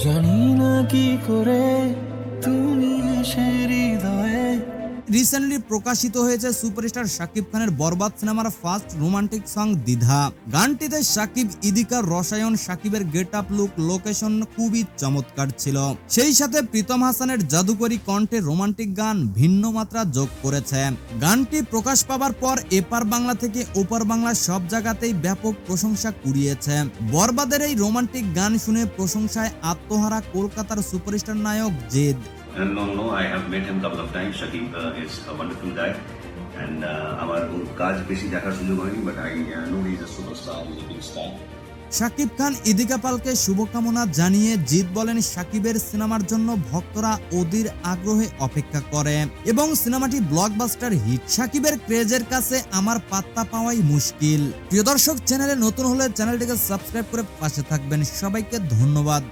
জানি না কি করে তুমি এসে হৃদয়ে। রিসেন্টলি প্রকাশিত হয়েছে সুপারস্টার শাকিব খানের বরবাদ সিনেমার ফার্স্ট রোমান্টিক সং দ্বিধা। গানটিতে শাকিব ইদিকার রসায়ন, শাকিবের গেট আপ, লুক, লোকেশন খুবই চমৎকার ছিল। সেই সাথে প্রীতম হাসানের জাদুকরী কণ্ঠে রোমান্টিক গান ভিন্ন মাত্রা যোগ করেছে। গানটি প্রকাশ পাবার পর এপার বাংলা থেকে ওপার বাংলা সব জায়গাতেই ব্যাপক প্রশংসা কুড়িয়েছে। বরবাদের এই রোমান্টিক গান শুনে প্রশংসায় আত্মহারা কলকাতার সুপারস্টার নায়ক জেদ। No, I have met him couple of times. Shakib is a wonderful guy, and আমার ওর কাজ বেশি দেখার সুযোগ হয়নি, but I know he is a superstar, he is a big star. Shakib Khan ইদিকা পালকে শুভকামনা জানিয়ে জিৎ বলেন, শাকিবের সিনেমার জন্য ভক্তরা অধীর আগ্রহে অপেক্ষা করে এবং সিনেমাটি ব্লকবাস্টার হিট। শাকিবের ক্রেজের কাছে আমার পাত্তা পাওয়াই মুশকিল। প্রিয় দর্শক, চ্যানেলে নতুন হলে চ্যানেলটিকে সাবস্ক্রাইব করে পাশে থাকবেন। সবাইকে ধন্যবাদ।